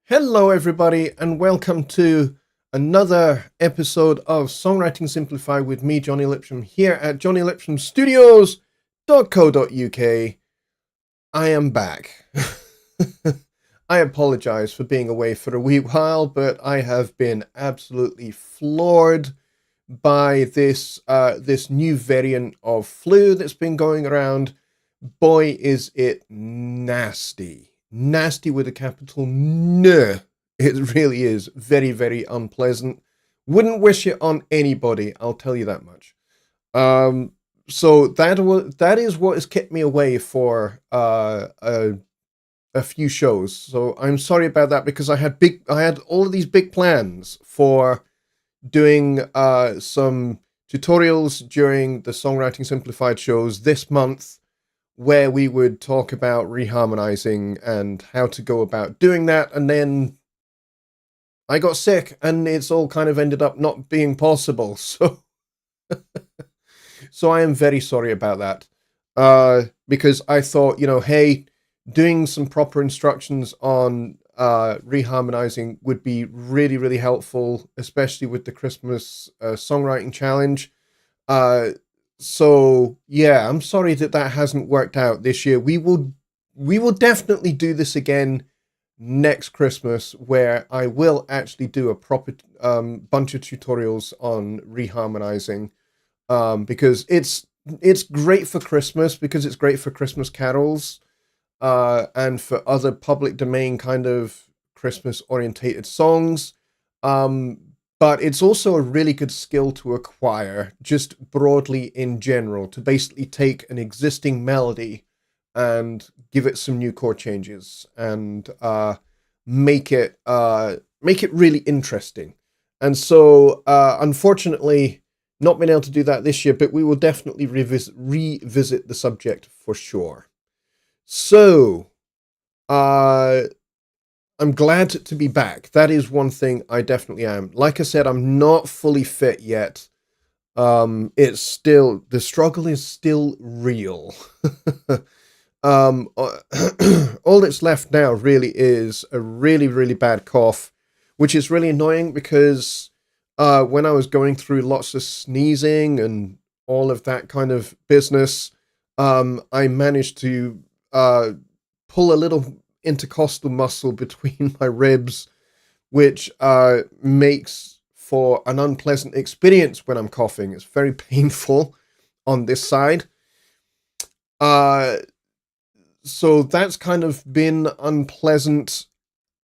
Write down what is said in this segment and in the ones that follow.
Hello, everybody, and welcome to another episode of Songwriting Simplified with me, Jonny Lipsham, here at Jonny Lipsham Studios.co.uk. I am back. I apologize for being away for a wee while, but I have been absolutely floored by this new variant of flu that's been going around. Boy, is it nasty. Nasty with a capital N. It really is very, very unpleasant. Wouldn't wish it on anybody, I'll tell you that much. So that is what has kept me away for a few shows. So I'm sorry about that because I had all of these big plans for doing some tutorials during the Songwriting Simplified shows this month, where we would talk about reharmonizing and how to go about doing that. And then I got sick and it's all kind of ended up not being possible. So I am very sorry about that. Because I thought, hey, doing some proper instructions on reharmonizing would be really, really helpful, especially with the Christmas songwriting challenge. So yeah, I'm sorry that hasn't worked out this year. We will definitely do this again next Christmas, where I will actually do a proper bunch of tutorials on reharmonizing, because it's great for Christmas, because it's great for Christmas carols, and for other public domain kind of Christmas orientated songs. But it's also a really good skill to acquire, just broadly in general, to basically take an existing melody and give it some new chord changes and make it really interesting. And so, unfortunately, not been able to do that this year, but we will definitely revisit the subject for sure. So, I'm glad to be back. That is one thing I definitely am. Like I said, I'm not fully fit yet. The struggle is still real. All that's left now really is a really, really bad cough, which is really annoying because when I was going through lots of sneezing and all of that kind of business, I managed to pull a little intercostal muscle between my ribs, which makes for an unpleasant experience when I'm coughing. It's very painful on this side. So that's kind of been unpleasant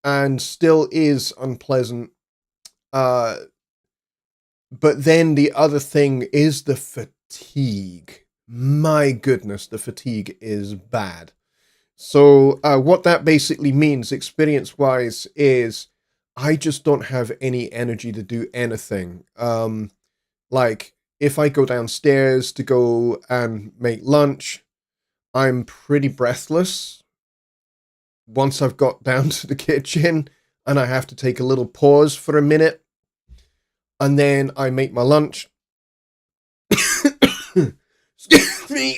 and still is unpleasant. But then the other thing is the fatigue. My goodness, the fatigue is bad. So what that basically means, experience-wise, is I just don't have any energy to do anything. Like, if I go downstairs to go and make lunch, I'm pretty breathless once I've got down to the kitchen, and I have to take a little pause for a minute, and then I make my lunch. Excuse me.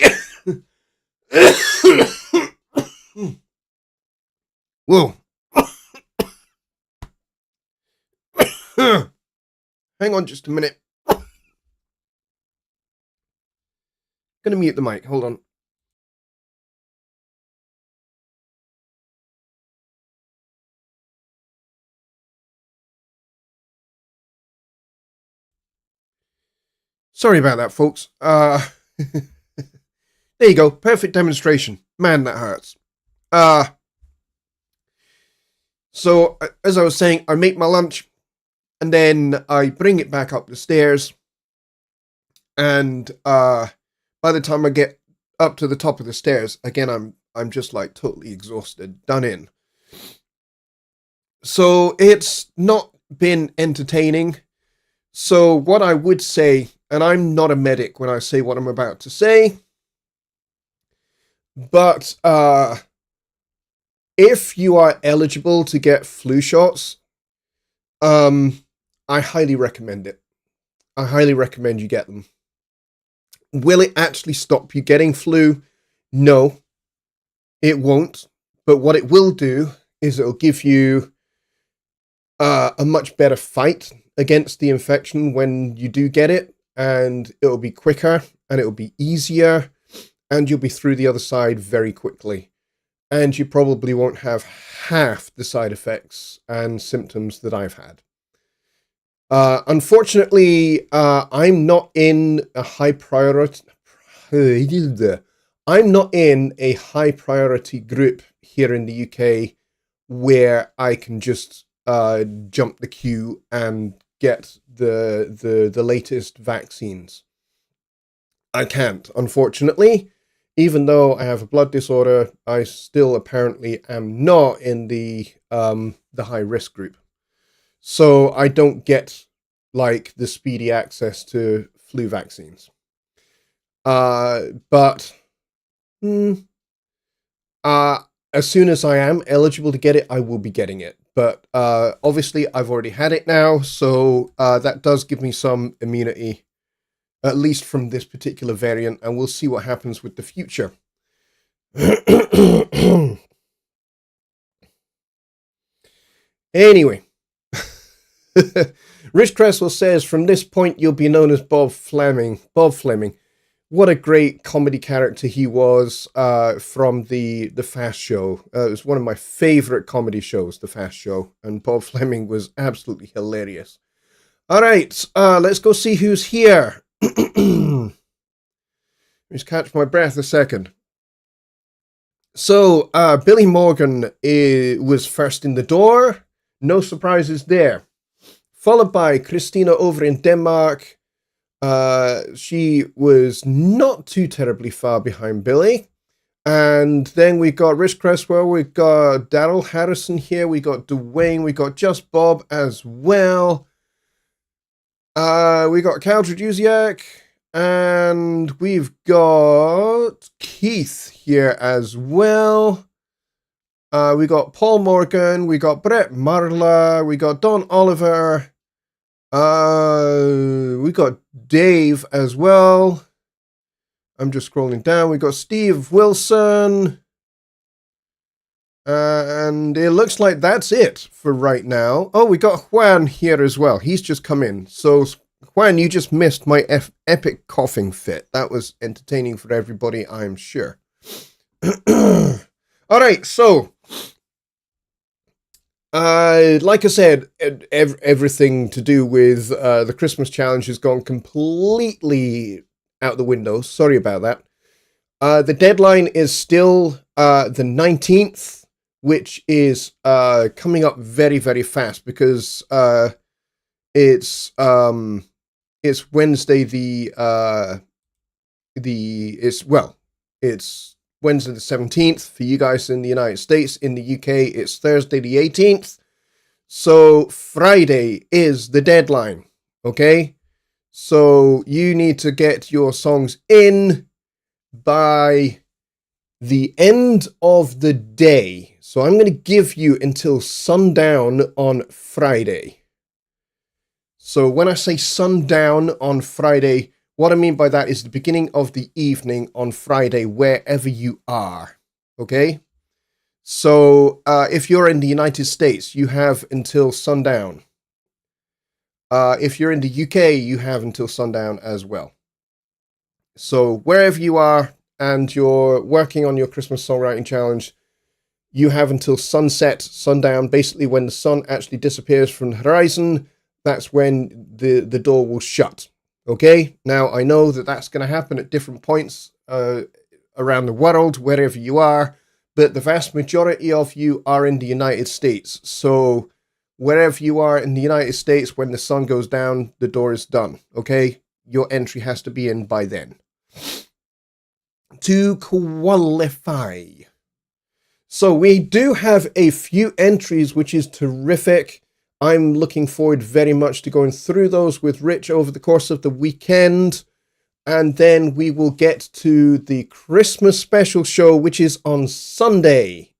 Whoa. Hang on just a minute. Gonna mute the mic. Hold on. Sorry about that, folks. There you go. Perfect demonstration. Man, that hurts. So, as I was saying, I make my lunch, and then I bring it back up the stairs, and by the time I get up to the top of the stairs, again, I'm just like totally exhausted, done in. So it's not been entertaining. So what I would say, and I'm not a medic when I say what I'm about to say, but if you are eligible to get flu shots, I highly recommend it. I highly recommend you get them. Will it actually stop you getting flu? No, it won't. But what it will do is it'll give you a much better fight against the infection when you do get it, and it'll be quicker and it'll be easier, and you'll be through the other side very quickly. And you probably won't have half the side effects and symptoms that I've had. Unfortunately, I'm not in a high priority. I'm not in a high priority group here in the UK where I can just jump the queue and get the latest vaccines. I can't, unfortunately. Even though I have a blood disorder, I still apparently am not in the high risk group. So I don't get like the speedy access to flu vaccines. But as soon as I am eligible to get it, I will be getting it. But obviously I've already had it now, so that does give me some immunity, at least from this particular variant, and we'll see what happens with the future. Anyway, Rich Cresswell says, from this point you'll be known as Bob Fleming. Bob Fleming. What a great comedy character he was from the Fast Show. It was one of my favorite comedy shows, the Fast Show, and Bob Fleming was absolutely hilarious. All right, let's go see who's here. Just catch my breath a second. So, Billy Morgan was first in the door. No surprises there. Followed by Christina over in Denmark. She was not too terribly far behind Billy. And then we got Rich Cresswell, we got Daryl Harrison here, we got Dwayne, we got Just Bob as well. We got Cal Traduziak, and we've got Keith here as well. We got Paul Morgan, we got Brett Marla, we got Don Oliver. We got Dave as well. I'm just scrolling down. We got Steve Wilson. And it looks like that's it for right now. Oh, we got Juan here as well. He's just come in. So, Juan, you just missed my epic coughing fit. That was entertaining for everybody, I'm sure. All right, so like I said, everything to do with the Christmas challenge has gone completely out the window. Sorry about that. The deadline is still the 19th, which is coming up very, very fast because it's Wednesday it's Wednesday the 17th for you guys in the United States. In the UK, it's Thursday the 18th. So Friday is the deadline, okay? So you need to get your songs in by the end of the day. So I'm going to give you until sundown on Friday. So when I say sundown on Friday, what I mean by that is the beginning of the evening on Friday, wherever you are. Okay? So if you're in the United States, you have until sundown. If you're in the UK, you have until sundown as well. So wherever you are and you're working on your Christmas songwriting challenge, you have until sunset, sundown, basically when the sun actually disappears from the horizon. That's when the door will shut. Okay, now I know that that's going to happen at different points around the world, wherever you are, but the vast majority of you are in the United States. So wherever you are in the United States, when the sun goes down, the door is done. Okay, your entry has to be in by then to qualify. So we do have a few entries, which is terrific. I'm looking forward very much to going through those with Rich over the course of the weekend. And then we will get to the Christmas special show, which is on Sunday.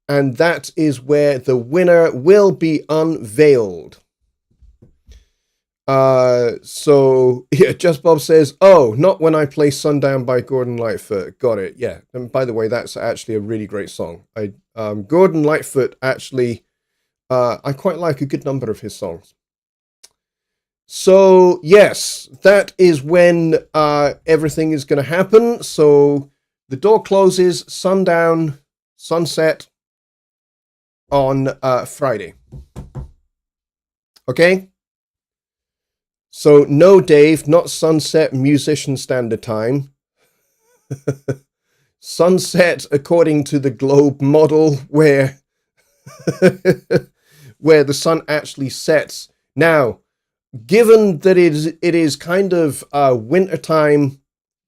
And that is where the winner will be unveiled. So, yeah, Just Bob says, oh, not when I play Sundown by Gordon Lightfoot. Got it, yeah. And by the way, that's actually a really great song. Gordon Lightfoot actually I quite like a good number of his songs. So, yes, that is when everything is going to happen. So, the door closes, sundown, sunset on Friday. Okay? So, no Dave, not sunset musician standard time. Sunset according to the globe model where where the sun actually sets. Now, given that it is kind of winter time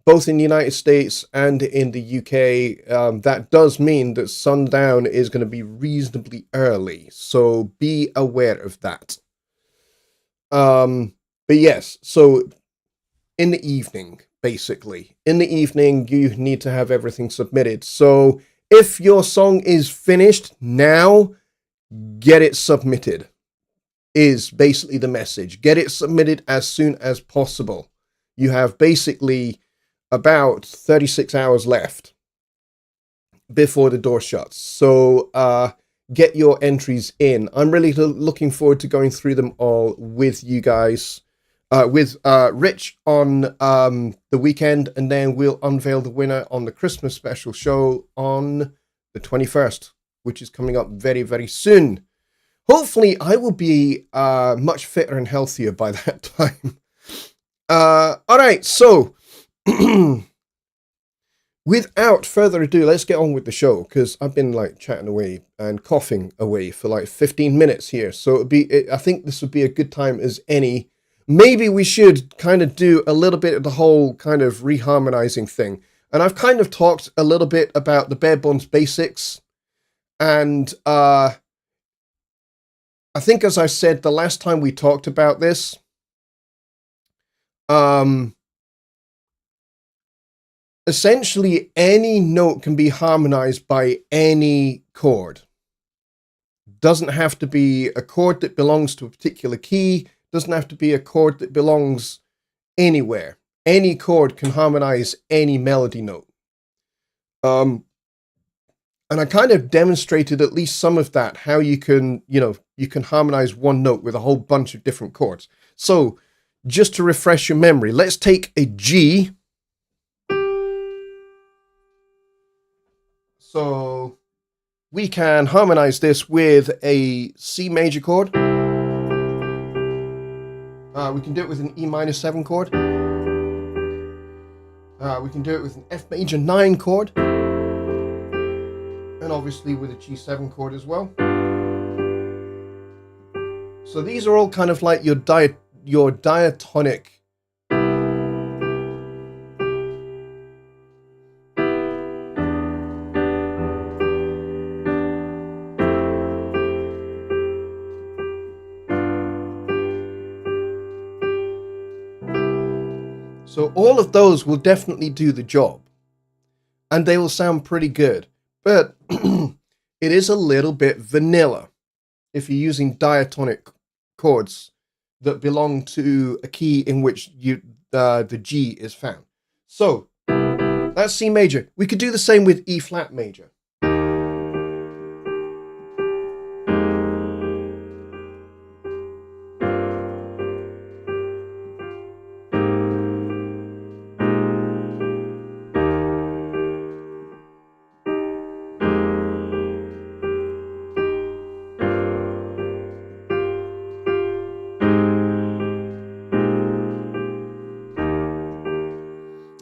both in the United States and in the UK, that does mean that sundown is going to be reasonably early. So be aware of that. But yes, so in the evening, basically, in the evening, you need to have everything submitted. So if your song is finished now, get it submitted, is basically the message. Get it submitted as soon as possible. You have basically about 36 hours left before the door shuts. So get your entries in. I'm really looking forward to going through them all with you guys, with Rich on the weekend, and then we'll unveil the winner on the Christmas special show on the 21st, which is coming up very, very soon. Hopefully, I will be much fitter and healthier by that time. All right, so without further ado, let's get on with the show, because I've been like chatting away and coughing away for like 15 minutes here. So I think this would be a good time as any. Maybe we should kind of do a little bit of the whole kind of reharmonizing thing. And I've kind of talked a little bit about the bare bones basics. And I think, as I said the last time we talked about this, essentially any note can be harmonized by any chord. Doesn't have to be a chord that belongs to a particular key. Doesn't have to be a chord that belongs anywhere. Any chord can harmonize any melody note. And I kind of demonstrated at least some of that, how you can, you can harmonize one note with a whole bunch of different chords. So just to refresh your memory, let's take a G. So we can harmonize this with a C major chord. We can do it with an E minor 7 chord. We can do it with an F major 9 chord. And obviously with a G7 chord as well. So these are all kind of like your diatonic. So all of those will definitely do the job. And they will sound pretty good. But it is a little bit vanilla if you're using diatonic chords that belong to a key in which the G is found. So that's C major. We could do the same with E flat major.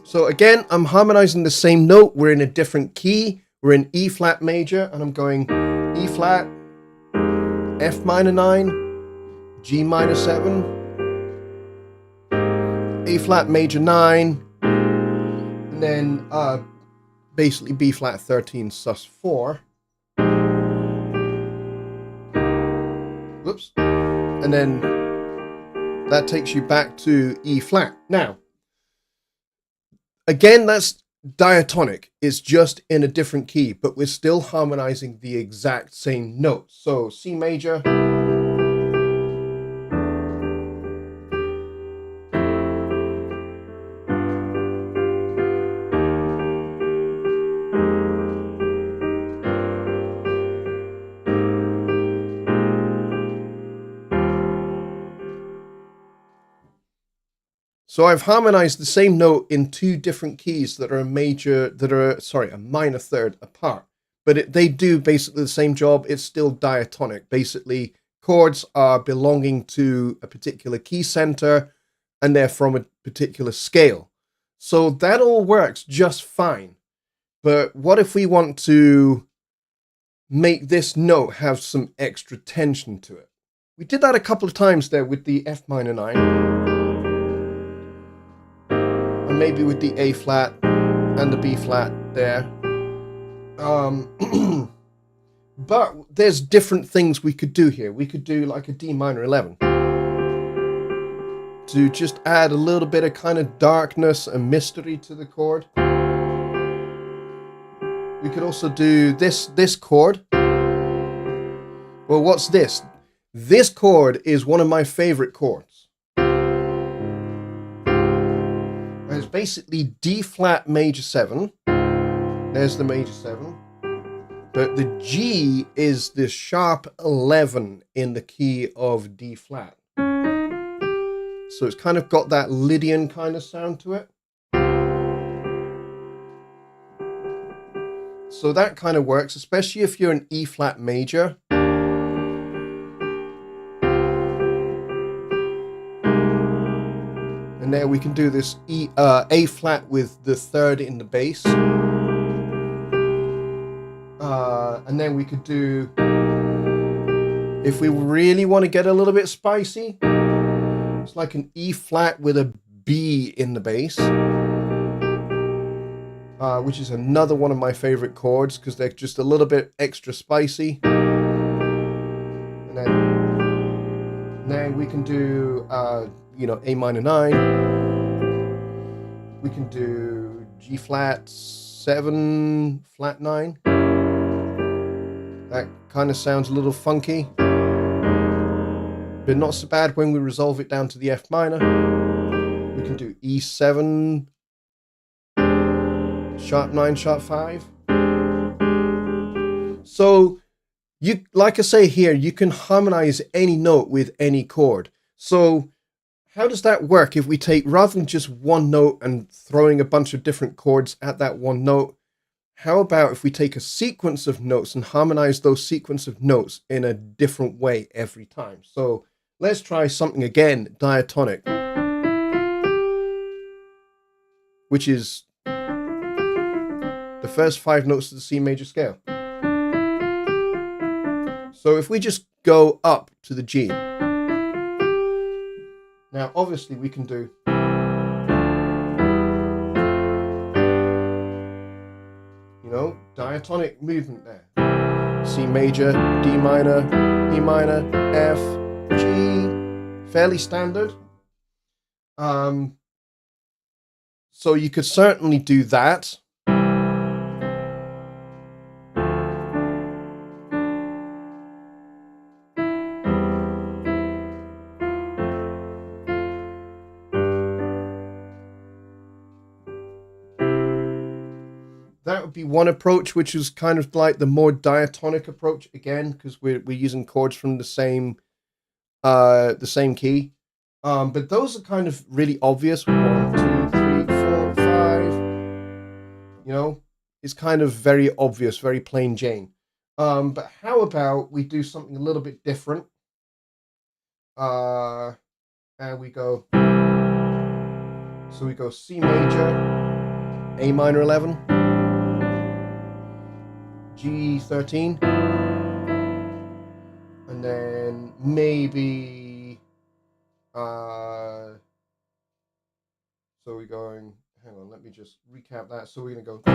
So again, I'm harmonizing the same note. We're in a different key. We're in E flat major, and I'm going E flat, F minor 9, G minor 7, A flat major 9, and then basically B flat 13 sus 4. Whoops. And then that takes you back to E flat. Now, again, that's diatonic. It's just in a different key, but we're still harmonizing the exact same note. So C major. So I've harmonized the same note in two different keys that are a minor third apart. But they do basically the same job. It's still diatonic. Basically, chords are belonging to a particular key center, and they're from a particular scale. So that all works just fine. But what if we want to make this note have some extra tension to it? We did that a couple of times there with the F minor 9. And maybe with the A flat and the B flat there. But there's different things we could do here. We could do like a D minor 11 to just add a little bit of kind of darkness and mystery to the chord. We could also do this chord. Well, what's this? This chord is one of my favorite chords. And it's basically D flat major 7. There's the major 7. But the G is this sharp 11 in the key of D flat. So it's kind of got that Lydian kind of sound to it. So that kind of works, especially if you're an E flat major. And there we can do this A flat with the third in the bass. And then we could do, if we really want to get a little bit spicy, it's like an E flat with a B in the bass, which is another one of my favorite chords because they're just a little bit extra spicy. And then we can do, A minor 9. We can do G flat 7, flat 9. That kind of sounds a little funky, but not so bad when we resolve it down to the F minor. We can do E7, sharp 9, sharp 5. So, like I say here, you can harmonize any note with any chord. So, how does that work if we take, rather than just one note and throwing a bunch of different chords at that one note, how about if we take a sequence of notes and harmonize those sequence of notes in a different way every time? So let's try something again, diatonic, which is the first 5 notes of the C major scale. So if we just go up to the G, now obviously we can do, diatonic movement there. C major, D minor, E minor, F, G, fairly standard. So you could certainly do that. That would be one approach, which is kind of like the more diatonic approach again, because we're using chords from the same key. But those are kind of really obvious. 1, 2, 3, 4, 5. It's kind of very obvious, very plain Jane. But how about we do something a little bit different? And we go. So we go C major, A minor 11. G13, and then maybe, so we're going, hang on, let me just recap that. So we're going to go C,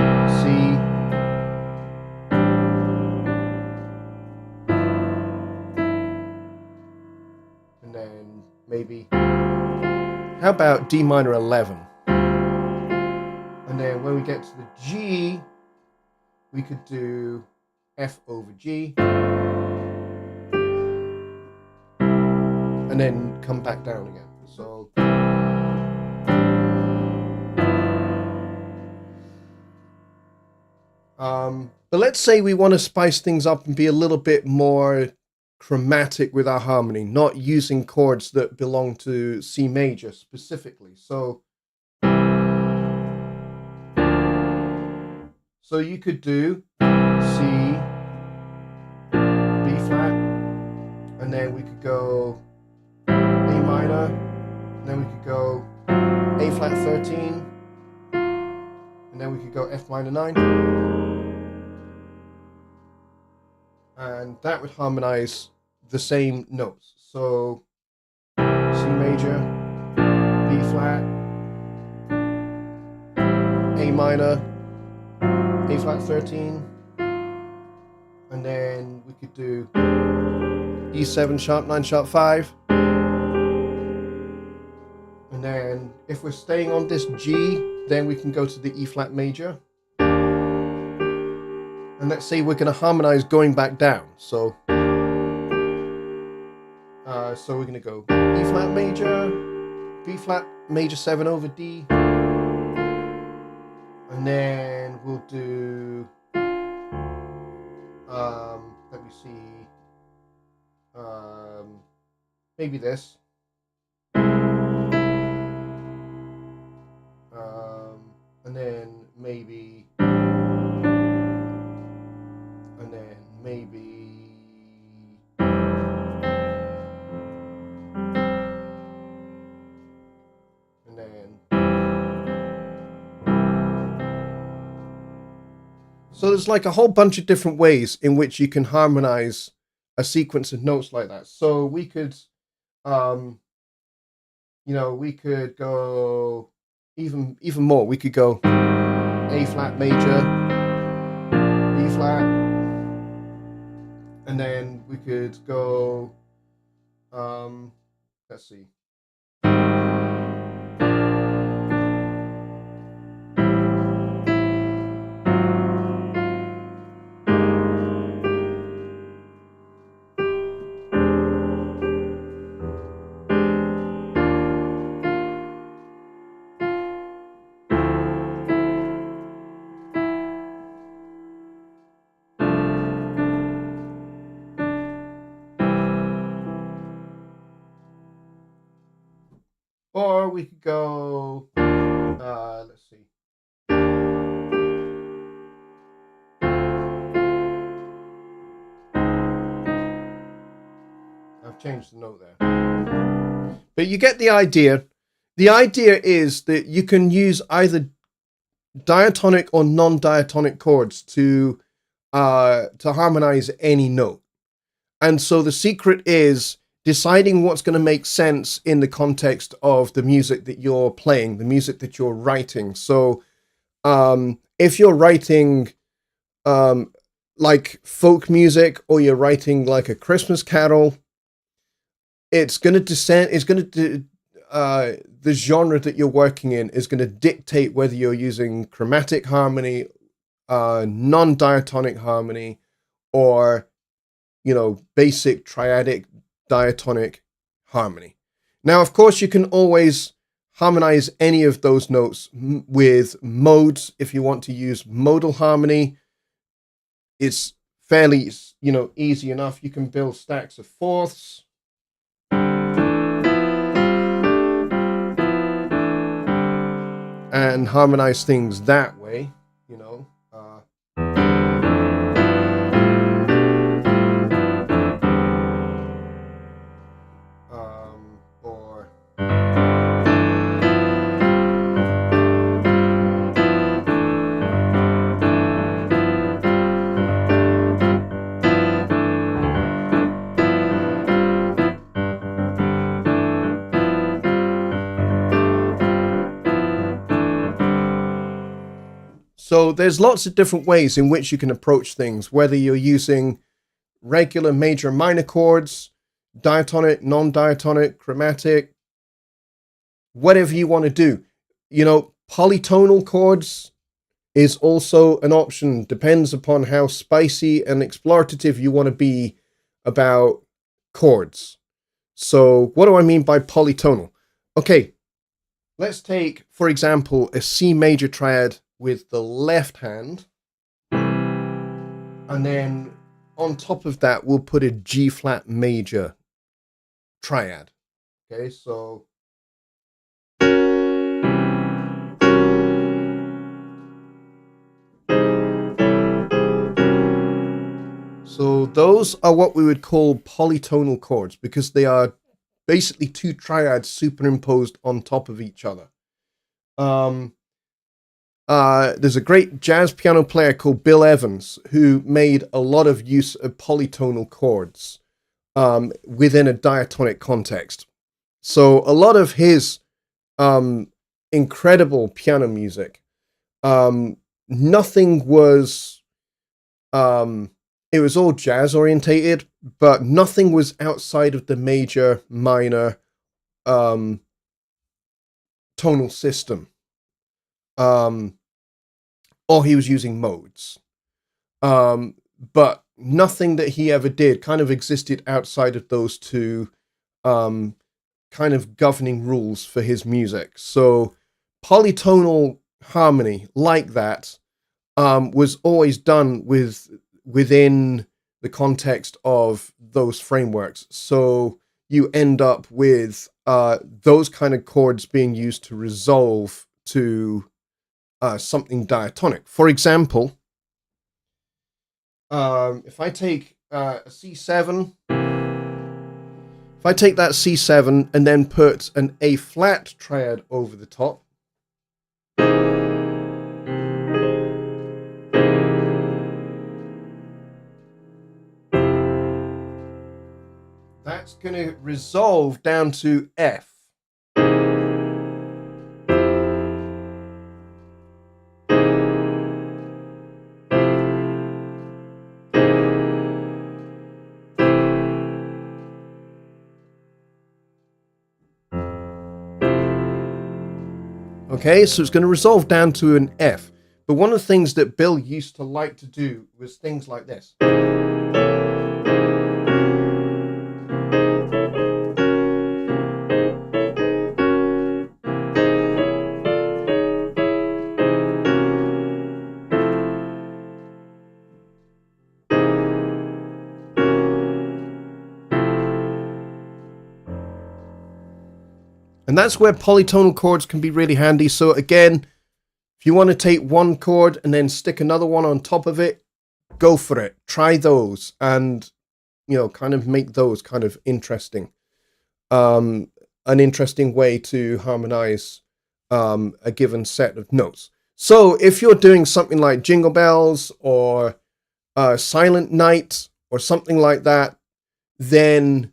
and then maybe, how about D minor 11? And then when we get to the G, we could do F over G, and then come back down again. So, but let's say we want to spice things up and be a little bit more chromatic with our harmony, not using chords that belong to C major specifically. So you could do C, B flat, and then we could go A minor, and then we could go A flat 13, and then we could go F minor 9. And that would harmonize the same notes. So C major, B flat, A minor, A flat 13, and then we could do E7 sharp 9 sharp 5, and then if we're staying on this G, then we can go to the E flat major, and let's say we're going to harmonize going back down. So we're going to go E flat major, B flat major 7 over D, and then we'll do let me see, maybe this, and then maybe, and then so there's like a whole bunch of different ways in which you can harmonize a sequence of notes like that. So we could, we could go even more. We could go A flat major, B flat, and then we could go, let's see. Or we could go, let's see. I've changed the note there. But you get the idea. The idea is that you can use either diatonic or non-diatonic chords to harmonize any note. And so the secret is deciding what's going to make sense in the context of the music that you're playing, the music that you're writing. So if you're writing like folk music, or you're writing like a Christmas carol, it's going to descend, the genre that you're working in is going to dictate whether you're using chromatic harmony, non-diatonic harmony, or basic triadic diatonic harmony. Now, of course, you can always harmonize any of those notes with modes. If you want to use modal harmony, it's fairly, easy enough. You can build stacks of fourths. And harmonize things that way, or so there's lots of different ways in which you can approach things, whether you're using regular major and minor chords, diatonic, non-diatonic, chromatic, whatever you want to do. Polytonal chords is also an option. Depends upon how spicy and explorative you want to be about chords. So what do I mean by polytonal? Okay, let's take, for example, a C major triad with the left hand, and then on top of that, we'll put a G flat major triad. Okay, so those are what we would call polytonal chords because they are basically two triads superimposed on top of each other. There's a great jazz piano player called Bill Evans who made a lot of use of polytonal chords within a diatonic context. So a lot of his incredible piano music, nothing was, it was all jazz orientated, but nothing was outside of the major, minor tonal system. Or he was using modes. But nothing that he ever did kind of existed outside of those two kind of governing rules for his music. So polytonal harmony like that was always done within the context of those frameworks. So you end up with those kind of chords being used to resolve to something diatonic. For example, if I take a C7, if I take that C7 and then put an A flat triad over the top, that's going to resolve down to F. Okay, so it's going to resolve down to an F. But one of the things that Bill used to like to do was things like this. And that's where polytonal chords can be really handy. So again, if you want to take one chord and then stick another one on top of it, go for it. Try those and, you know, kind of make those kind of interesting. An interesting way to harmonize a given set of notes. So if you're doing something like Jingle Bells or Silent Night or something like that, then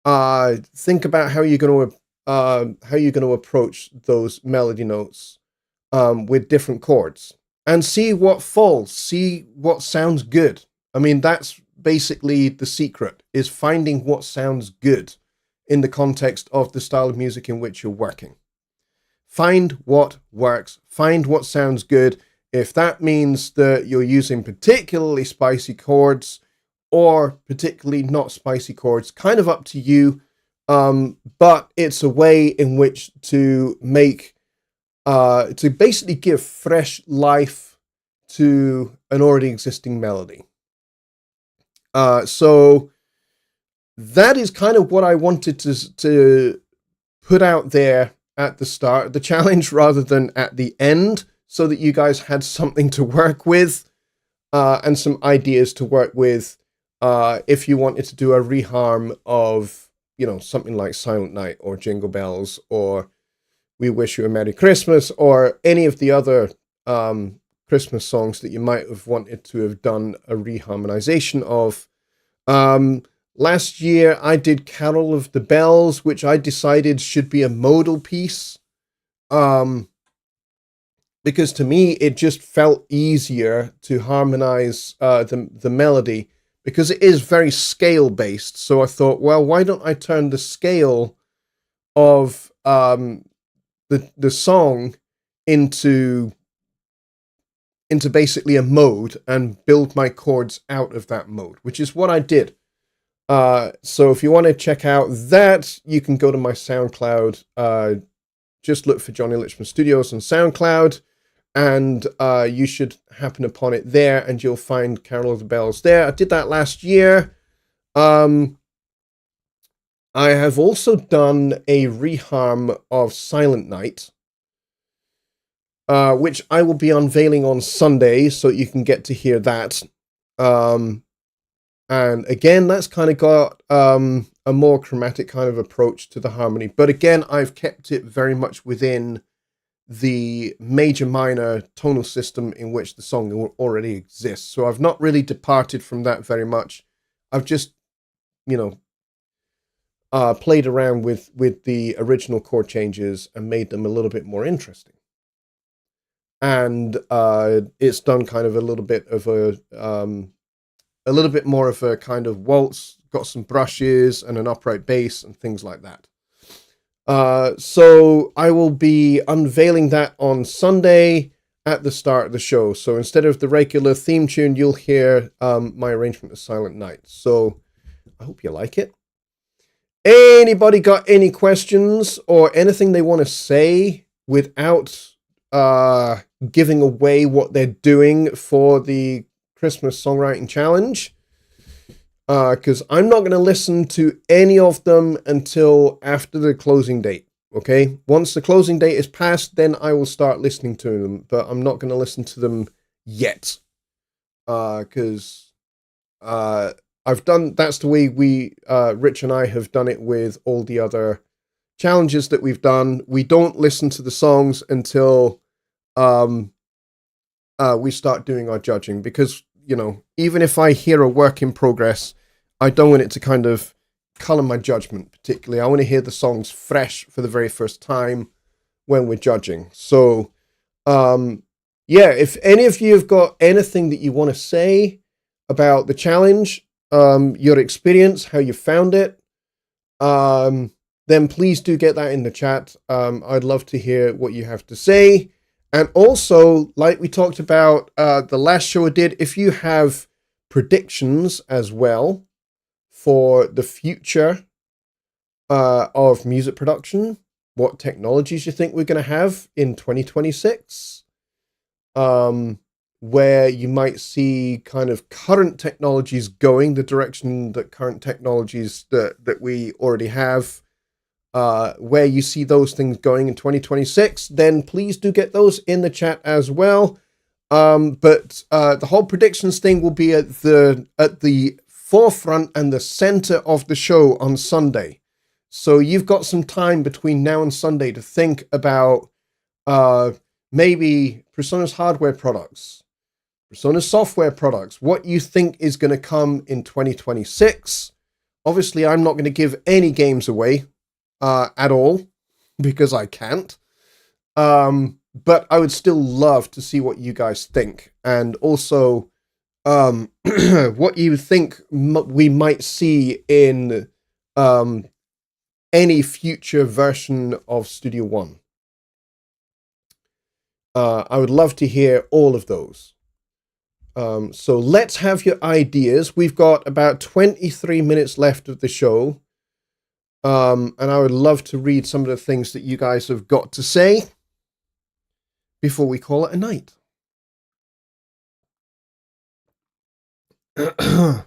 think about how you're going to approach those melody notes with different chords and see what falls, see what sounds good. I mean, that's basically the secret, is finding what sounds good in the context of the style of music in which you're working. Find what works, find what sounds good. If that means that you're using particularly spicy chords or particularly not spicy chords, kind of up to you. But it's a way in which to make, to basically give fresh life to an already existing melody. So that is kind of what I wanted to put out there at the start of the challenge rather than at the end, so that you guys had something to work with and some ideas to work with if you wanted to do a reharm of, you know, something like Silent Night or Jingle Bells or We Wish You a Merry Christmas or any of the other Christmas songs that you might have wanted to have done a reharmonization of. Last year I did Carol of the Bells, which I decided should be a modal piece. Because to me it just felt easier to harmonize the melody, because it is very scale based. So I thought, well, why don't I turn the scale of the song into basically a mode and build my chords out of that mode, which is what I did. So if you want to check out that, you can go to my SoundCloud. Just look for Jonny Lipsham Studios on SoundCloud, and you should happen upon it there, and you'll find Carol of the Bells there. I did that last year. I have also done a reharm of Silent Night, which I will be unveiling on Sunday, so you can get to hear that. And again, that's kind of got a more chromatic kind of approach to the harmony. But again, I've kept it very much within the major-minor tonal system in which the song already exists. So I've not really departed from that very much. I've just, played around with the original chord changes and made them a little bit more interesting. And it's done kind of a little bit more of a kind of waltz, got some brushes and an upright bass and things like that. So I will be unveiling that on Sunday at the start of the show. So instead of the regular theme tune, you'll hear my arrangement of Silent Night. So I hope you like it. Anybody got any questions or anything they want to say without giving away what they're doing for the Christmas Songwriting Challenge? Because I'm not going to listen to any of them until after the closing date. Okay, once the closing date is passed, then I will start listening to them. But I'm not going to listen to them yet, because I've done. That's the way we, Rich and I, have done it with all the other challenges that we've done. We don't listen to the songs until we start doing our judging, because even if I hear a work in progress, I don't want it to kind of color my judgment particularly. I want to hear the songs fresh for the very first time when we're judging. So, if any of you have got anything that you want to say about the challenge, your experience, how you found it, then please do get that in the chat. I'd love to hear what you have to say. And also, like we talked about the last show I did, if you have predictions as well for the future of music production, what technologies you think we're going to have in 2026, where you might see kind of current technologies going the direction that current technologies that we already have, where you see those things going in 2026, then please do get those in the chat as well. But the whole predictions thing will be at the forefront and the center of the show on Sunday. So you've got some time between now and Sunday to think about maybe Persona's hardware products, Persona's software products, what you think is going to come in 2026. Obviously, I'm not going to give any games away at all, because I can't. But I would still love to see what you guys think, and also what you think we might see in any future version of Studio One. I would love to hear all of those. So let's have your ideas. We've got about 23 minutes left of the show. And I would love to read some of the things that you guys have got to say before we call it a night. And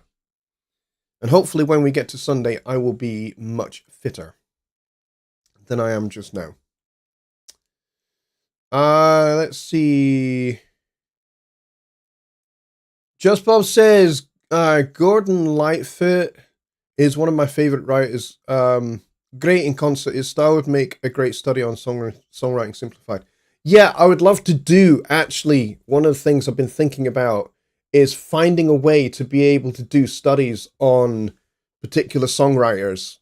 hopefully when we get to Sunday, I will be much fitter than I am just now. Let's see. Just Bob says, Gordon Lightfoot is one of my favorite writers. Great in concert. His style would make a great study on Songwriting Simplified. Yeah, I would love to do, actually, one of the things I've been thinking about is finding a way to be able to do studies on particular songwriters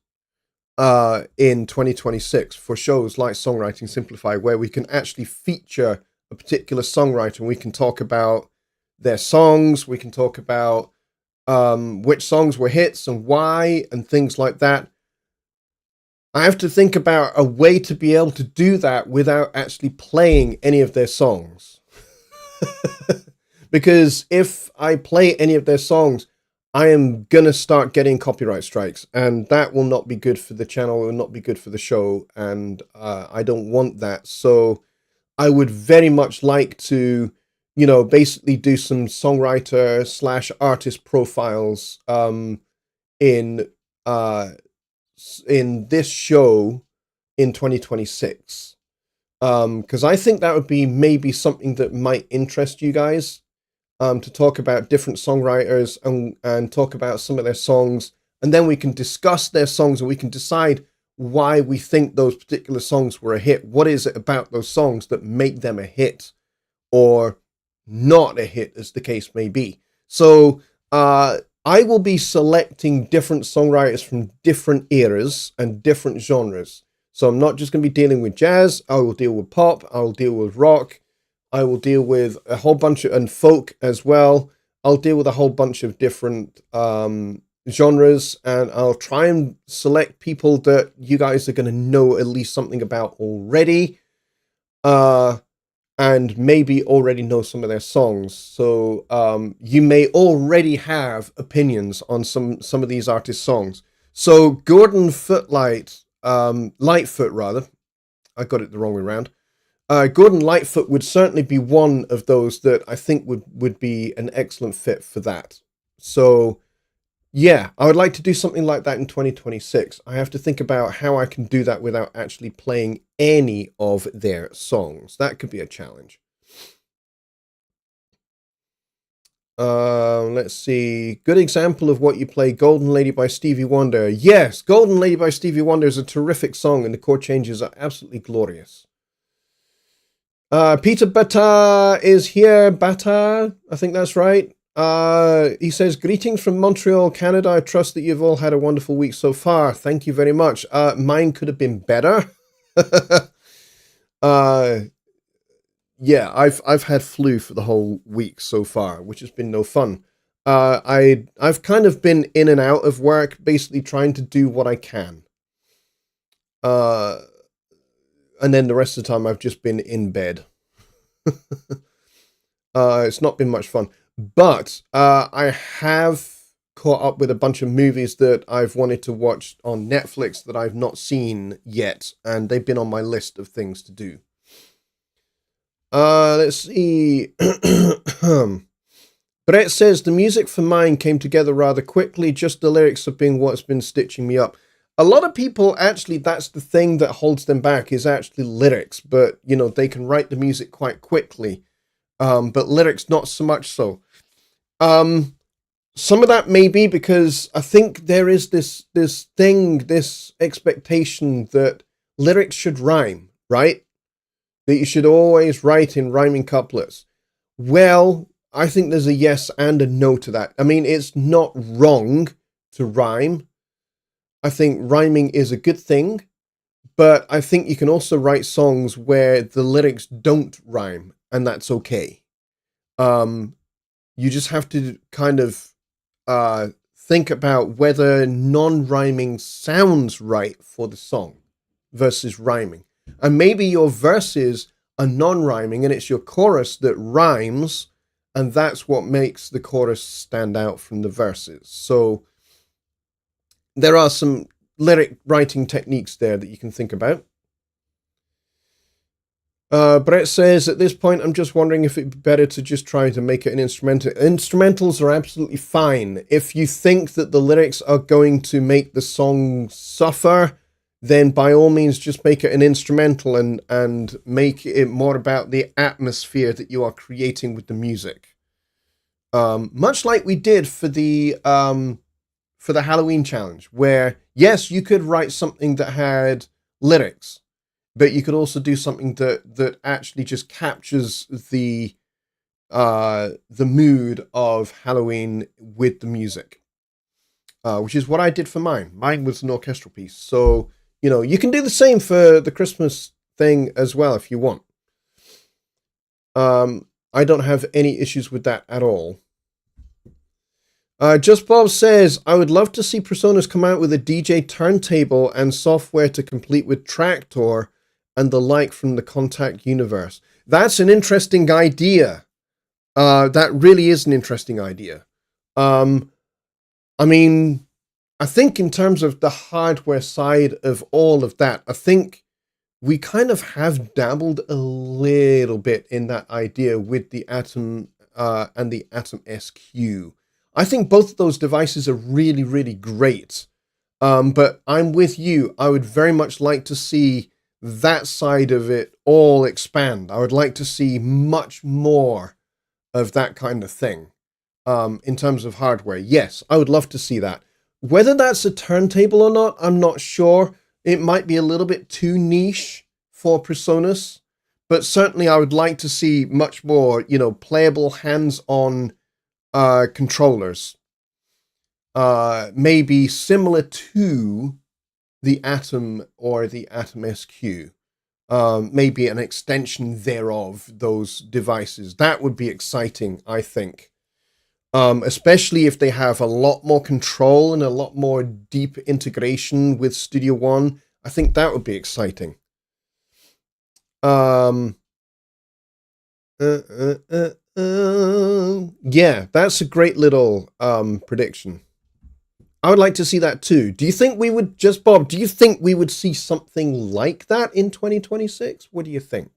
in 2026 for shows like Songwriting Simplified, where we can actually feature a particular songwriter and we can talk about their songs, we can talk about which songs were hits and why, and things like that. I have to think about a way to be able to do that without actually playing any of their songs. Because if I play any of their songs, I am going to start getting copyright strikes, and that will not be good for the channel, it will not be good for the show, and I don't want that. So I would very much like to, basically do some songwriter slash artist profiles in uh, in this show in 2026. Because I think that would be maybe something that might interest you guys, to talk about different songwriters and talk about some of their songs, and then we can discuss their songs and we can decide why we think those particular songs were a hit. What is it about those songs that make them a hit or not a hit, as the case may be? So I will be selecting different songwriters from different eras and different genres. So I'm not just going to be dealing with jazz. I will deal with pop. I will deal with rock. I will deal with a whole bunch of, and folk as well. I'll deal with a whole bunch of different genres, and I'll try and select people that you guys are going to know at least something about already, and maybe already know some of their songs. So you may already have opinions on some of these artists' songs. So Gordon Footlight, Lightfoot rather, I got it the wrong way around. Gordon Lightfoot would certainly be one of those that I think would be an excellent fit for that. So, yeah, I would like to do something like that in 2026. I have to think about how I can do that without actually playing any of their songs. That could be a challenge. Let's see. Good example of what you play, Golden Lady by Stevie Wonder. Yes, Golden Lady by Stevie Wonder is a terrific song, and the chord changes are absolutely glorious. Peter Bata is here. Bata, I think that's right. He says, greetings from Montreal, Canada. I trust that you've all had a wonderful week so far. Thank you very much. Mine could have been better. Yeah, I've had flu for the whole week so far, which has been no fun. I've kind of been in and out of work, basically trying to do what I can. And then the rest of the time I've just been in bed. It's not been much fun. But I have caught up with a bunch of movies that I've wanted to watch on Netflix that I've not seen yet, and they've been on my list of things to do. Let's see. Brett says, the music for mine came together rather quickly, just the lyrics have been what's been stitching me up. A lot of people, actually, that's the thing that holds them back, is actually lyrics. But, they can write the music quite quickly. But lyrics, not so much so. Some of that may be because I think there is this expectation that lyrics should rhyme, right? That you should always write in rhyming couplets. Well, I think there's a yes and a no to that. I mean, it's not wrong to rhyme. I think rhyming is a good thing, but I think you can also write songs where the lyrics don't rhyme, and that's okay. You just have to kind of think about whether non-rhyming sounds right for the song versus rhyming. And maybe your verses are non-rhyming and it's your chorus that rhymes, and that's what makes the chorus stand out from the verses. So there are some lyric writing techniques there that you can think about. Brett says, at this point, I'm just wondering if it'd be better to just try to make it an instrumental. Instrumentals are absolutely fine. If you think that the lyrics are going to make the song suffer, then by all means just make it an instrumental and make it more about the atmosphere that you are creating with the music. Much like we did for the Halloween challenge, where yes, you could write something that had lyrics, but you could also do something that actually just captures the mood of Halloween with the music, which is what I did for mine. Mine was an orchestral piece. So, you can do the same for the Christmas thing as well if you want. I don't have any issues with that at all. Just Bob says, I would love to see Personas come out with a DJ turntable and software to complete with Traktor and the like from the Contact universe. That's an interesting idea. That really is an interesting idea. I mean, I think in terms of the hardware side of all of that, I think we kind of have dabbled a little bit in that idea with the Atom and the Atom SQ. I think both of those devices are really, really great. But I'm with you. I would very much like to see that side of it all expand. I would like to see much more of that kind of thing. In terms of hardware, yes, I would love to see that. Whether that's a turntable or not, I'm not sure. It might be a little bit too niche for Presonus, but certainly I would like to see much more, playable hands-on controllers. Maybe similar to the Atom or the Atom SQ. Maybe an extension thereof, those devices. That would be exciting, I think. Especially if they have a lot more control and a lot more deep integration with Studio One. I think that would be exciting. Yeah, that's a great little prediction. I would like to see that too. Do you think we would, just Bob, do you think we would see something like that in 2026? What do you think?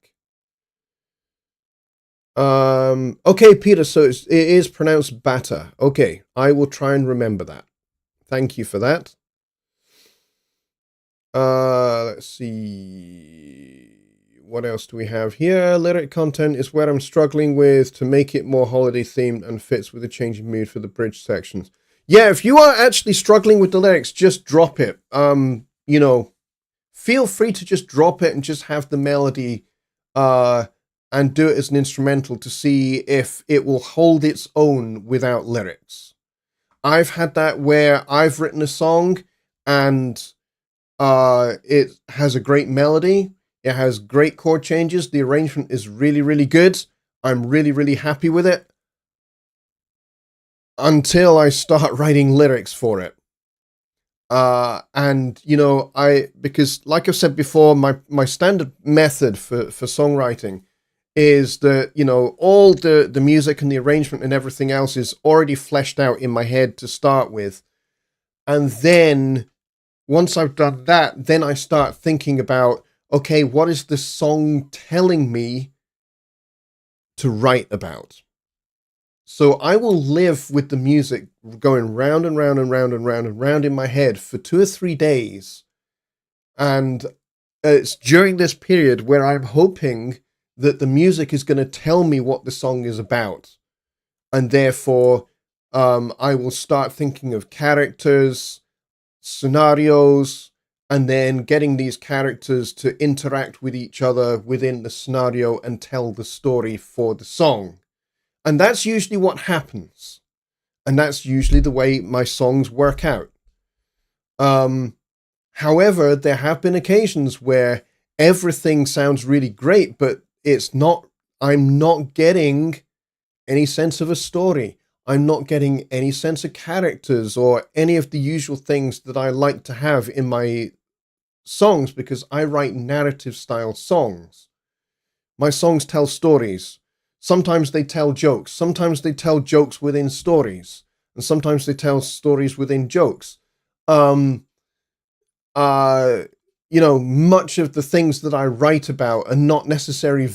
Okay, Peter, so it is pronounced batter. Okay, I will try and remember that. Thank you for that. Let's see. What else do we have here? Lyric content is where I'm struggling with to make it more holiday themed and fits with the changing mood for the bridge sections. Yeah, if you are actually struggling with the lyrics, just drop it. Feel free to just drop it and just have the melody and do it as an instrumental to see if it will hold its own without lyrics. I've had that where I've written a song and it has a great melody. It has great chord changes. The arrangement is really, really good. I'm really, really happy with it. Until I start writing lyrics for it. Because like I've said before, my standard method for songwriting is that, all the music and the arrangement and everything else is already fleshed out in my head to start with. And then once I've done that, then I start thinking about, okay, what is the song telling me to write about? So I will live with the music going round and round and round and round and round in my head for 2 or 3 days. And it's during this period where I'm hoping that the music is going to tell me what the song is about. And therefore, I will start thinking of characters, scenarios, and then getting these characters to interact with each other within the scenario and tell the story for the song. And that's usually what happens. And that's usually the way my songs work out. However, there have been occasions where everything sounds really great, but I'm not getting any sense of a story. I'm not getting any sense of characters or any of the usual things that I like to have in my songs because I write narrative style songs. My songs tell stories. Sometimes they tell jokes. Sometimes they tell jokes within stories. And sometimes they tell stories within jokes. Much of the things that I write about are not necessarily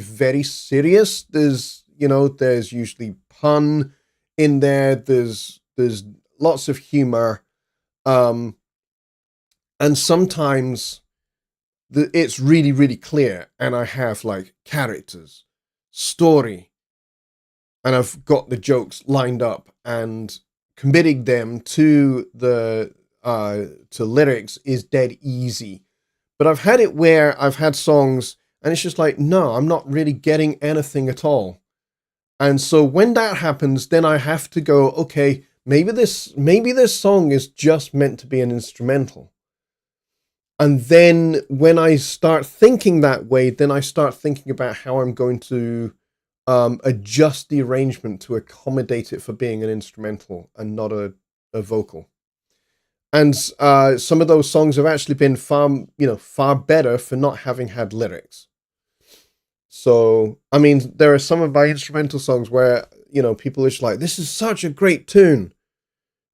very serious. There's usually pun in there. There's lots of humor. And sometimes it's really, really clear, and I have like characters, story, and I've got the jokes lined up, and committing them to the to lyrics is dead easy. But I've had it where I've had songs, and it's just like, no, I'm not really getting anything at all. And so when that happens, then I have to go, okay, maybe this song is just meant to be an instrumental. And then when I start thinking that way, then I start thinking about how I'm going to adjust the arrangement to accommodate it for being an instrumental and not a vocal. And some of those songs have actually been far better for not having had lyrics. So, I mean, there are some of my instrumental songs where, people are just like, this is such a great tune.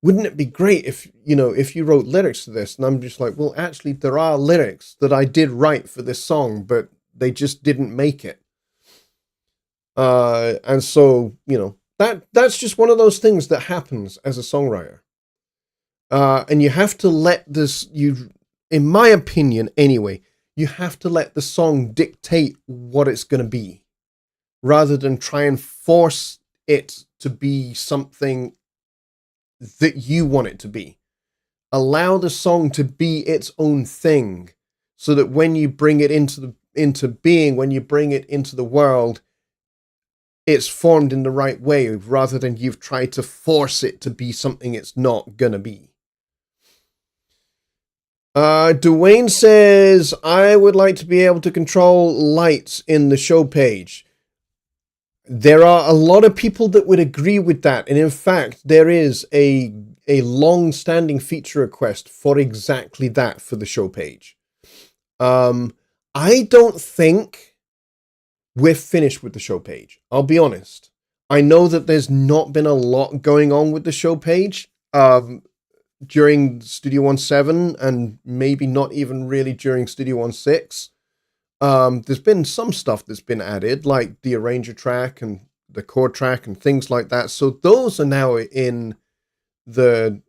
wouldn't it be great if, if you wrote lyrics to this? And I'm just like, well, actually, there are lyrics that I did write for this song, but they just didn't make it. And so, that's just one of those things that happens as a songwriter. And you have to let in my opinion, anyway, you have to let the song dictate what it's going to be, rather than try and force it to be something that you want it to be. Allow the song to be its own thing, so that when you bring it into being, when you bring it into the world, it's formed in the right way, rather than you've tried to force it to be something it's not gonna be. Dwayne says, I would like to be able to control lights in the show page. There are a lot of people that would agree with that. And in fact, there is a long-standing feature request for exactly that for the show page. I don't think we're finished with the show page. I'll be honest. I know that there's not been a lot going on with the show page during Studio 1.7, and maybe not even really during Studio 1.6. There's been some stuff that's been added, like the arranger track and the chord track and things like that. So those are now in the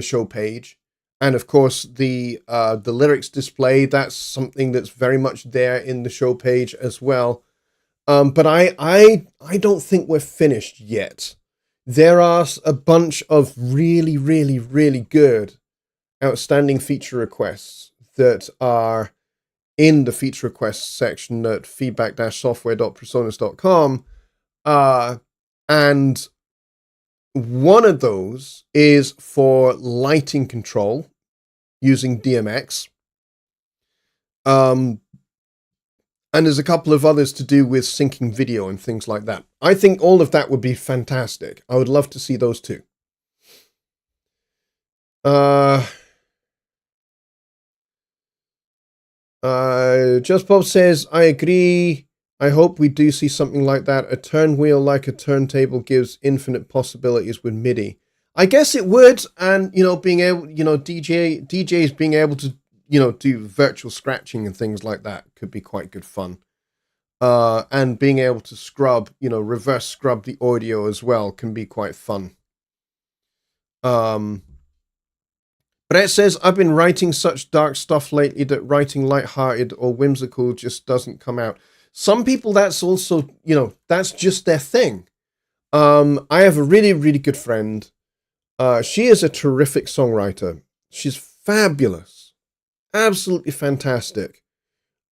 show page. And of course, the lyrics display, that's something that's very much there in the show page as well. But I don't think we're finished yet. There are a bunch of really, really, really good outstanding feature requests that are in the feature requests section at feedback-software.presonus.com. And one of those is for lighting control using DMX. And there's a couple of others to do with syncing video and things like that. I think all of that would be fantastic. I would love to see those too. Just Bob says, I agree. I hope we do see something like that. A turn wheel like a turntable gives infinite possibilities with MIDI. I guess it would. And, being able, DJs being able to, do virtual scratching and things like that could be quite good fun. And being able to scrub, reverse scrub the audio as well can be quite fun. Brett says, I've been writing such dark stuff lately that writing lighthearted or whimsical just doesn't come out. Some people, that's also, that's just their thing. I have a really, really good friend. She is a terrific songwriter. She's fabulous. Absolutely fantastic.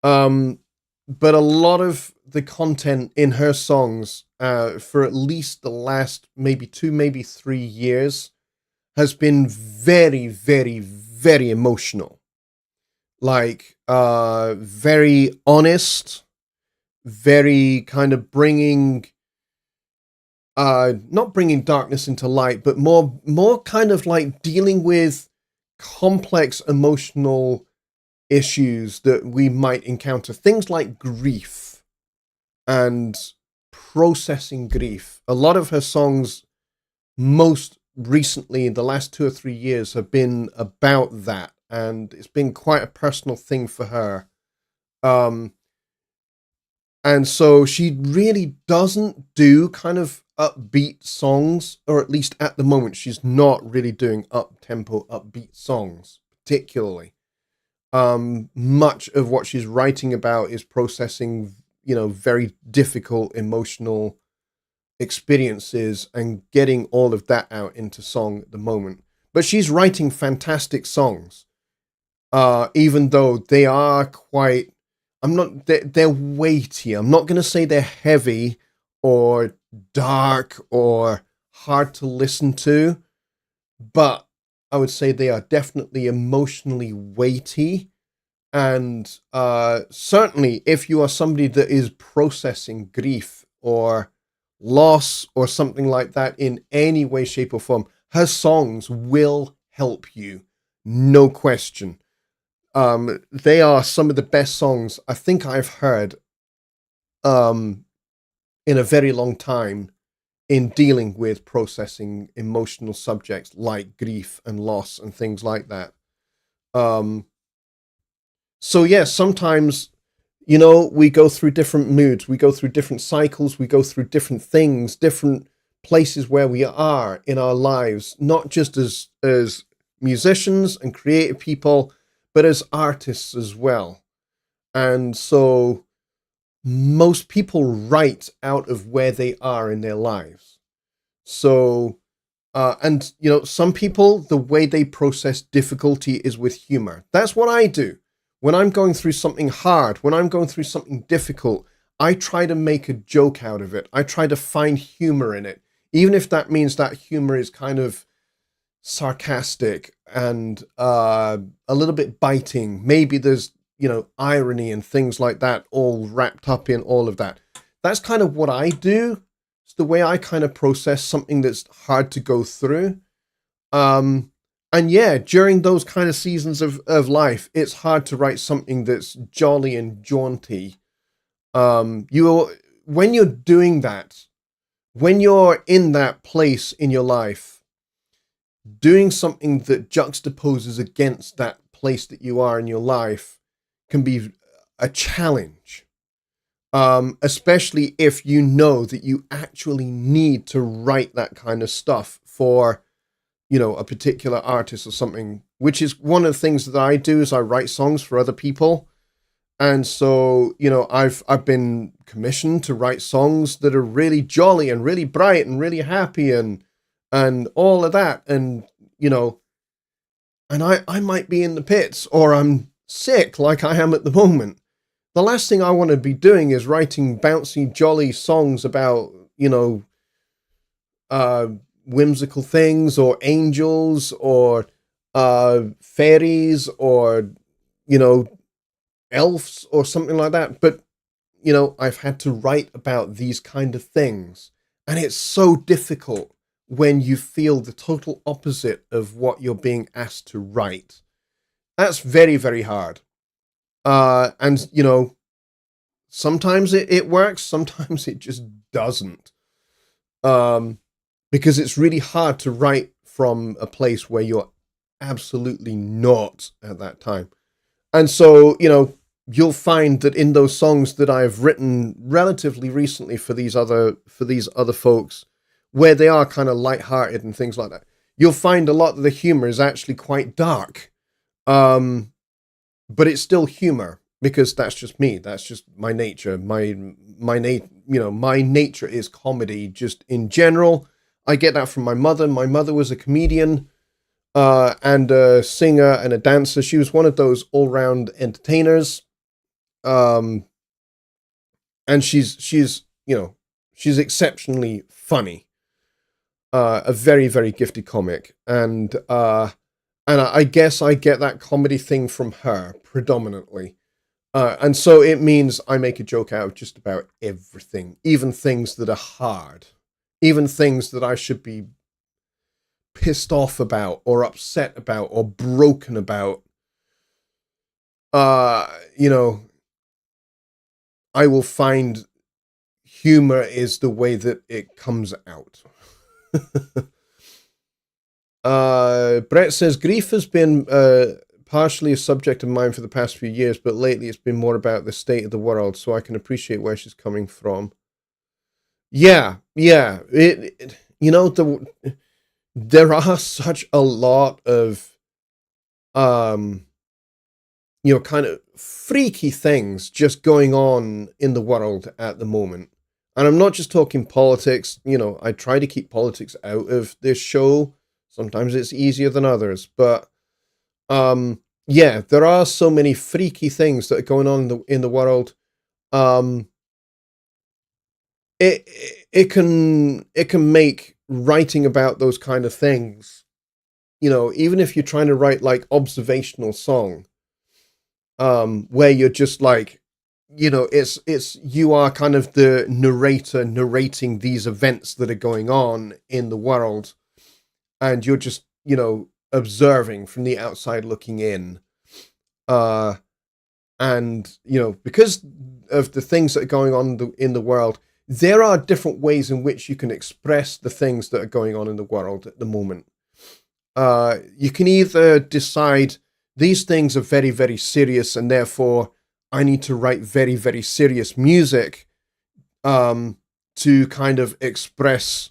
But a lot of the content in her songs, for at least the last maybe 2, maybe 3 years, has been very, very, very emotional. Like, very honest, very kind of bringing, not bringing darkness into light, but more kind of like dealing with complex emotional issues that we might encounter. Things like grief and processing grief. A lot of her songs, most recently in the last 2 or 3 years, have been about that, and it's been quite a personal thing for her. And so she really doesn't do kind of upbeat songs, or at least at the moment, she's not really doing up-tempo, upbeat songs, particularly. Much of what she's writing about is processing, very difficult emotional experiences and getting all of that out into song at the moment. But she's writing fantastic songs, even though they are quite, they're weighty. I'm not going to say they're heavy or dark or hard to listen to, but I would say they are definitely emotionally weighty. And certainly if you are somebody that is processing grief or loss or something like that in any way, shape, or form, her songs will help you. No question. They are some of the best songs I think I've heard in a very long time in dealing with processing emotional subjects like grief and loss and things like that. Um, so yeah, sometimes, we go through different moods, we go through different cycles, we go through different things, different places where we are in our lives, not just as musicians and creative people, but as artists as well. And so most people write out of where they are in their lives. So, and some people, the way they process difficulty is with humor. That's what I do. When I'm going through something hard, when I'm going through something difficult, I try to make a joke out of it. I try to find humor in it, even if that means that humor is kind of sarcastic and a little bit biting. Maybe there's, irony and things like that all wrapped up in all of that. That's kind of what I do. It's the way I kind of process something that's hard to go through. And yeah, during those kind of seasons of life, it's hard to write something that's jolly and jaunty. When you're doing that, when you're in that place in your life, doing something that juxtaposes against that place that you are in your life can be a challenge. Especially if you know that you actually need to write that kind of stuff for, a particular artist or something, which is one of the things that I do is I write songs for other people. And so, I've been commissioned to write songs that are really jolly and really bright and really happy and all of that. And, and I might be in the pits or I'm sick like I am at the moment. The last thing I want to be doing is writing bouncy, jolly songs about, whimsical things or angels or fairies or, elves or something like that. But, I've had to write about these kind of things. And it's so difficult when you feel the total opposite of what you're being asked to write. That's very, very hard. And, sometimes it works, sometimes it just doesn't. Because it's really hard to write from a place where you're absolutely not at that time. And so, you'll find that in those songs that I've written relatively recently for these other folks, where they are kind of lighthearted and things like that, you'll find a lot of the humor is actually quite dark. But it's still humor because that's just me. That's just my nature. My nature is comedy just in general. I get that from my mother. My mother was a comedian, and a singer and a dancer. She was one of those all-round entertainers. And she's exceptionally funny. A very, very gifted comic. And I guess I get that comedy thing from her predominantly. And so it means I make a joke out of just about everything, even things that are hard, even things that I should be pissed off about or upset about or broken about. I will find humor is the way that it comes out. Brett says, grief has been partially a subject of mine for the past few years, but lately it's been more about the state of the world, so I can appreciate where she's coming from. Yeah. There are such a lot of, kind of freaky things just going on in the world at the moment. And I'm not just talking politics. I try to keep politics out of this show. Sometimes it's easier than others, but yeah, there are so many freaky things that are going on in the world. It can make writing about those kind of things, even if you're trying to write like observational song, where you're just like, it's you are kind of the narrator narrating these events that are going on in the world. And you're just, observing from the outside looking in. And, because of the things that are going on in the world, there are different ways in which you can express the things that are going on in the world at the moment. You can either decide these things are very, very serious, and therefore I need to write very, very serious music to kind of express,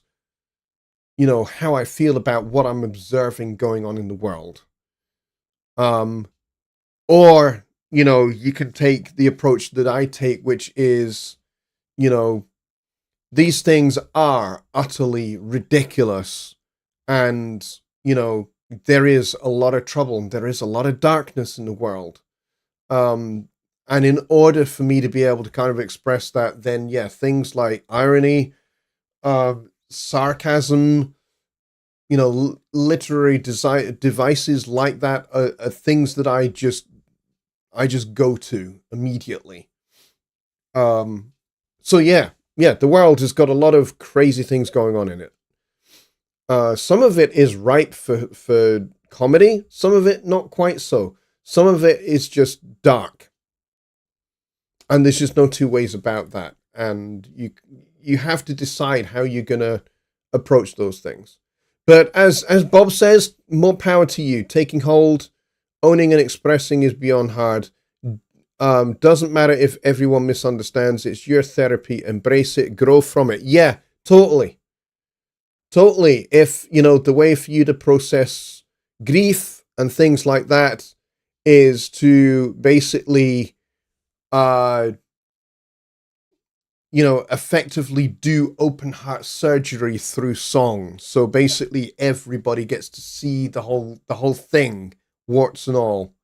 how I feel about what I'm observing going on in the world. Or, you can take the approach that I take, which is, these things are utterly ridiculous, and, there is a lot of trouble and there is a lot of darkness in the world. And in order for me to be able to kind of express that, then yeah, things like irony, sarcasm, literary devices like that are things that I just go to immediately. So yeah, the world has got a lot of crazy things going on in it. Some of it is ripe for comedy, some of it not quite so. Some of it is just dark. And there's just no two ways about that. And you have to decide how you're gonna approach those things. But as Bob says, more power to you. Taking hold, owning and expressing is beyond hard. Doesn't matter if everyone misunderstands. It's your therapy. Embrace it. Grow from it. Yeah, totally. Totally. If, the way for you to process grief and things like that is to basically, effectively do open heart surgery through song. So basically everybody gets to see the whole thing, warts and all.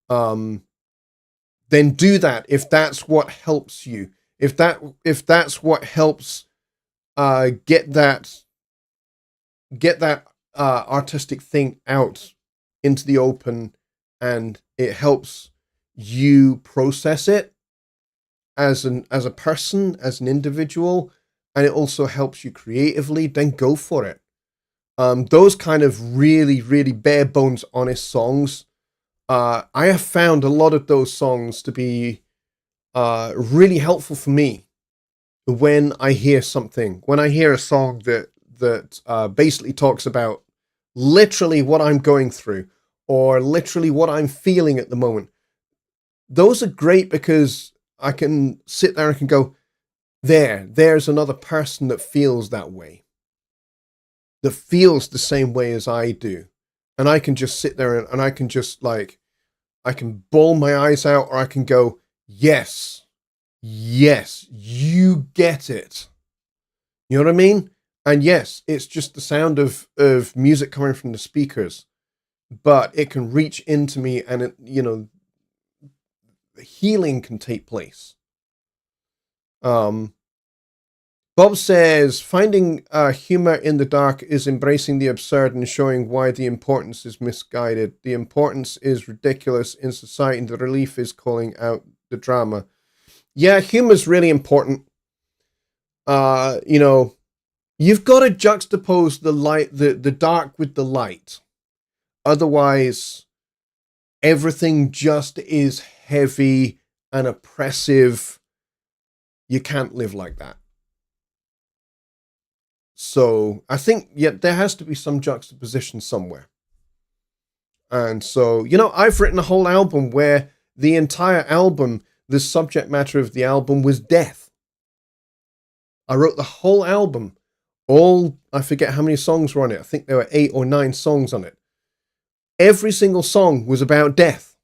Then do that if that's what helps you. If that's what helps get that artistic thing out into the open, and it helps you process it as a person, as an individual, and it also helps you creatively, then go for it. Those kind of really, really bare bones, honest songs, I have found a lot of those songs to be really helpful for me when I hear something. When I hear a song that basically talks about literally what I'm going through or literally what I'm feeling at the moment. Those are great because I can sit there and can go, there's another person that feels that way, that feels the same way as I do. And I can just sit there and I can just I can bawl my eyes out, or I can go, yes, you get it. You know what I mean? And yes, it's just the sound of music coming from the speakers, but it can reach into me, and it, healing can take place. Bob says, finding humor in the dark is embracing the absurd and showing why the importance is misguided. The importance is ridiculous in society, and the relief is calling out the drama. Yeah, humor's really important. You've got to juxtapose the light, the dark with the light. Otherwise, everything just is heavy and oppressive. You can't live like that. So I think, there has to be some juxtaposition somewhere. And so, I've written a whole album where the entire album, the subject matter of the album was death. I wrote the whole album. I forget how many songs were on it. I think there were 8 or 9 songs on it. Every single song was about death.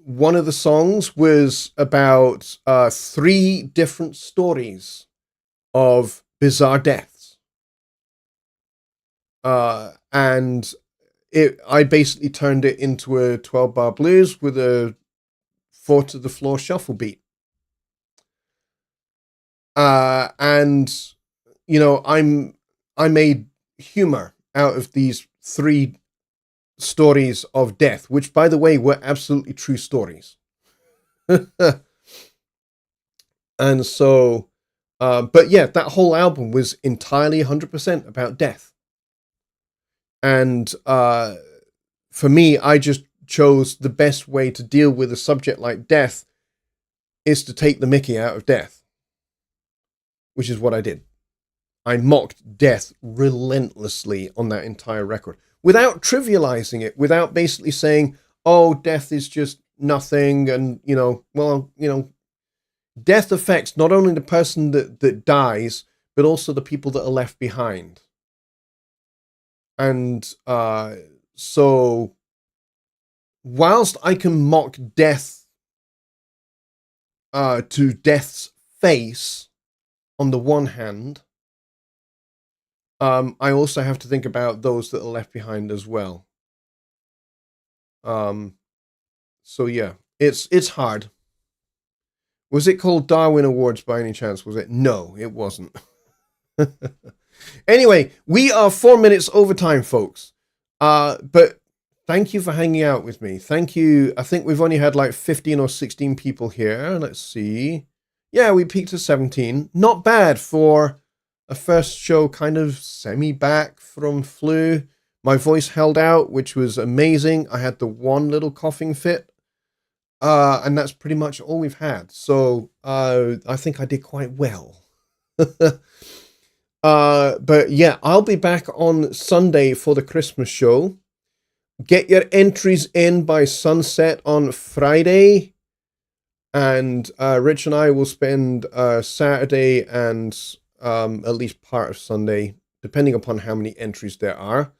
One of the songs was about 3 different stories of bizarre deaths. And I basically turned it into a 12-bar blues with a 4-to-the-floor shuffle beat. And I made humor out of these 3 stories of death, which, by the way, were absolutely true stories. And so, but yeah, that whole album was entirely 100% about death. And for me, I just chose the best way to deal with a subject like death is to take the mickey out of death, which is what I did. I mocked death relentlessly on that entire record without trivializing it, without basically saying, oh, death is just nothing. And, death affects not only the person that dies, but also the people that are left behind. And so whilst I can mock death to death's face on the one hand, I also have to think about those that are left behind as well. So yeah, it's hard. Was it called Darwin Awards by any chance? Was it? No, it wasn't. Anyway, we are 4 minutes over time, folks. But thank you for hanging out with me. Thank you. I think we've only had like 15 or 16 people here. Let's see. Yeah, we peaked at 17. Not bad for a first show, kind of semi-back from flu. My voice held out, which was amazing. I had the one little coughing fit. And that's pretty much all we've had. So I think I did quite well. But yeah, I'll be back on Sunday for the Christmas show. Get your entries in by sunset on Friday. And Rich and I will spend Saturday and at least part of Sunday, depending upon how many entries there are,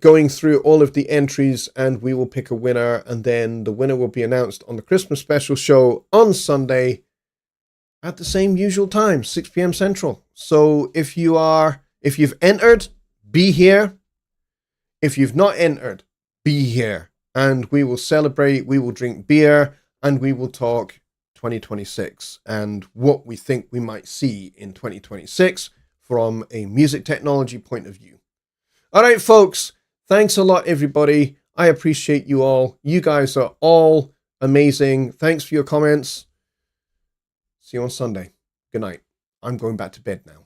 going through all of the entries, and we will pick a winner, and then the winner will be announced on the Christmas special show on Sunday at the same usual time, 6 p.m. Central. So if you've entered, be here. If you've not entered, be here. And we will celebrate, we will drink beer, and we will talk 2026 and what we think we might see in 2026 from a music technology point of view. All right, folks, thanks a lot, everybody. I appreciate you all. You guys are all amazing. Thanks for your comments. See you on Sunday. Good night. I'm going back to bed now.